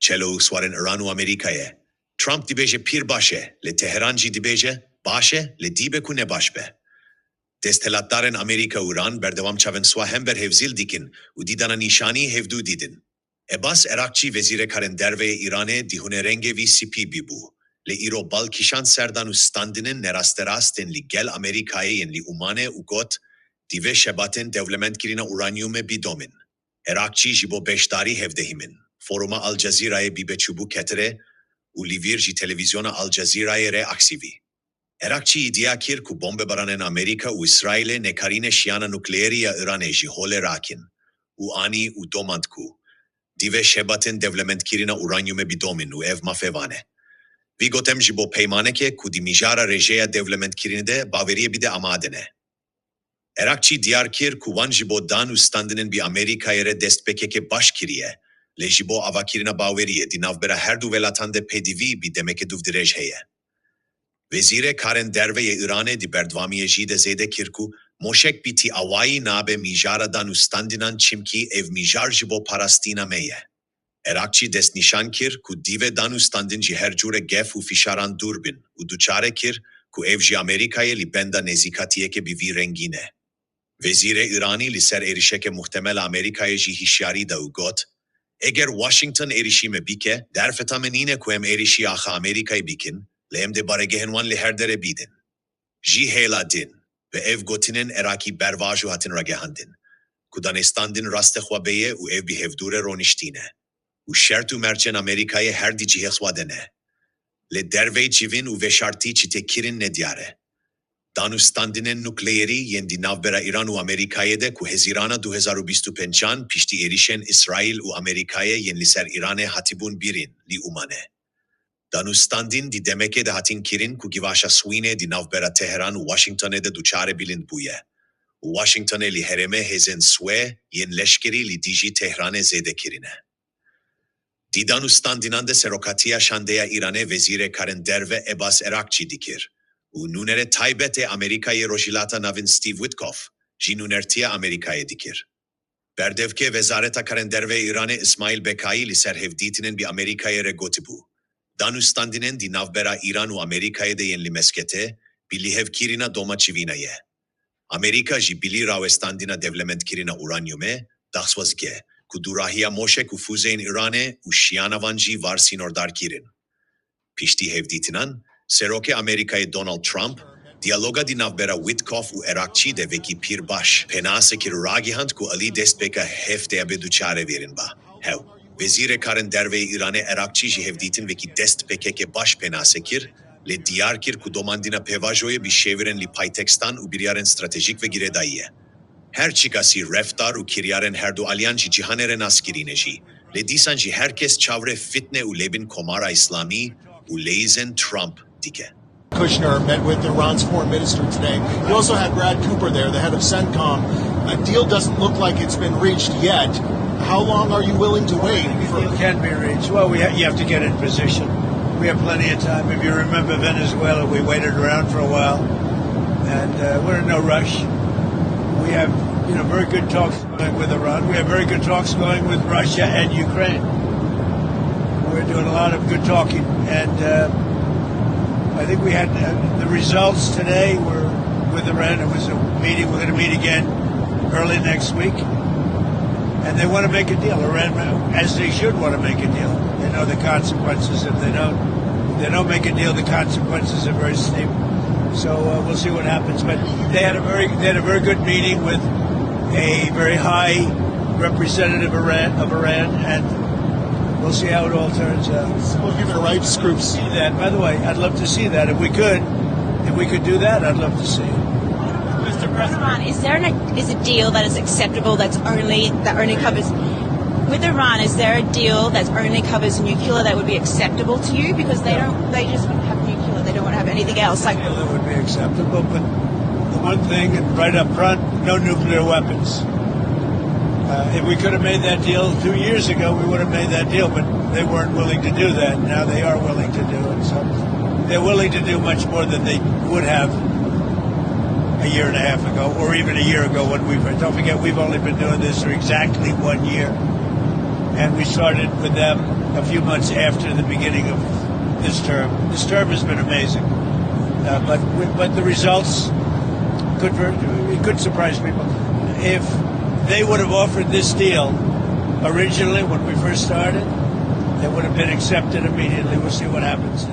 Çelûxwarên Îran û Amerîkayê. Trump dibêje pîr Başe, li Teheran jî dibêje Başe, li dibe ku nebaş be. Destelatdarên Amerîka û Îran berdewam çavên hem berhevzîl dikin û dîdana nîşanî hevdû dîdin. Ebas Erakçî vezîrekarên derveyê Îranê dîhûne rengê vî spî bîbû. Li îro balkîşan serdan û standinin nerasterast li gel Amerîkayê yên li Umanê û got divê şebatên dewlementkirîna uranyumê bîdomin. Erakçî ji bo beşdarî hevdehimin. Foruma Al Cezîrayê bîbeçûbû ketire û li vîr jî televizyona Al Cezîrayê re aksivî. Erakçî îddia kir ku bombebaranên Amerîka û İsraîlê nekarîne şiyana nukleerî ya Îranê jî holê rakin û anî û domand ku divê şebatên dewlementkirîna uranyumê bîdomin û ev mafevane. Vî gotem ji bo peymanekê ku di mijara rêjeya dewlementkirînê de baweriye bide amadine. Erakçî diyar kir ku wan ji bo dan û standinin bi Amerîkayê re destpêkeke baş kiriye, lê ji bo avakirina baweriyê di navbera her du welatan de pêdivî bi demeke duv dirêj heye. Vezîrê karên derveyê Îranê di berdewamiyê jî de zêde kir ku moşek bi tî awayî nabe mijara dan û standinan çimkî ev mijar ji bo parastîna me ye. Erakçî destnîşan kir ku divê dan û standin jî her cure gef û fîşaran dûr bin û duçare kir ku ev jî Amerîkayê li benda nezîkatiyeke bi vî rengîn e. Vezîrê Îranî li ser êrişeke muhtemel Amerîkayê jî hişyarî da û got, eger Washington êrişîme bike, derfeta min îne ku em êrişî axa Amerîkayê bikin, lê em dê baregehên wan li her dere bîdin. Jî hêla din ve ev gotinên Erakî bervaj û hatin ragehandin, ku danêstandin rastexwe beye û ev bi hevdûre roniştîne. û şert û merçên Amerîkayê her di cihê xwe de ne. Lê dervey civîn û veşartî çi çêkirin nediyar e. Dan û standinên nukleerî yên di navbera Îran û Amerîkayê de ku hezîrana 2025 piştî êrişên İsraîl û Amerîkayê yên li ser Îranê hatîbûn birîn li Umanê. Dan û standin di demekê de hatin kirin ku givaşa swînê di navbera Teheran û Washingtonê de duçare bilind bûye. û Washingtonê li herêmê hêzên swê yên leşkerî li dijî Tehranê zêde kirine. Dîdan û standinan de serokatiya şandeya Îranê vezîrê karên derve Ebas Erakçî dikir û nûnerê taybet ê Amerîkayê rojhîlata navîn Steve Witkoff jî nûnertiya Amerîkayê dikir. Berdevkê Wezareta karên derveyê Îranê İsmail Bekayî li ser hevdîtinên bi Amerîkayê re gotibû. Dan û standinên di navbera Îran û Amerîkayê de yên li mesketê bi lîhevkirîna doma çivîna ye. Amerîka jî bilî rawestandina dewlementkirîna uranyumê daxwazge ku durahiya moşek û fûzeyên Îranê û şiyana wan jî var sînordar kirin. Piştî hevdîtinan, serokê Amerîkayê Donald Trump, diyaloga di navbera Witkoff û Erakçî de vekî pîr baş penaseke ragihand ku alî destpêka hefteya be duçare vêrin ba. Hew, vezîrê karên derveyê Îranê Erakçî jî hevdîtin vekî destpêkeke baş penase kir, lê diyar kir ku domandina pevajoyê bi şêviren li paytextan û biryarên stratejîk ve girêdayî ye. Her çikasî reftar û kiryarên her du alyan jî cîhanê re naskirîne jî, lê dîsan jî herkes çavre fitne û lêbin komara İslamî û lêyizên Trump dike. Kushner met with Iran's foreign minister today. You also had Brad Cooper there, the head of CENTCOM. A deal doesn't look like it's been reached yet. How long are you willing to wait? It can be reached. Well, you have to get in position. We have plenty of time. If you remember Venezuela, we waited around for a while, and we're in no rush. We have, very good talks going with Iran. We have very good talks going with Russia and Ukraine. We're doing a lot of good talking, and I think we had the results today were with Iran. It was a meeting. We're going to meet again early next week, and they want to make a deal. Iran, as they should, want to make a deal. They know the consequences. If they don't make a deal, the consequences are very steep. So we'll see what happens. But they had a very good meeting with a very high representative of Iran, and we'll see how it all turns out. Well, human rights groups See that. By the way, I'd love to see that. If we could do that, I'd love to see it. Mr. President, is a deal that is acceptable that only covers with Iran? Is there a deal that only covers nuclear that would be acceptable to you? Because they just want to have nuclear. They don't want to have anything else. Like that would be acceptable, but the one thing, and right up front, no nuclear weapons. If we could have made that deal 2 years ago, we would have made that deal, but they weren't willing to do that. Now they are willing to do it. So they're willing to do much more than they would have a year and a half ago, or even a year ago when don't forget, we've only been doing this for exactly 1 year. And we started with them a few months after the beginning of this term. This term has been amazing, but the results could surprise people. If they would have offered this deal originally when we first started, it would have been accepted immediately. We'll see what happens.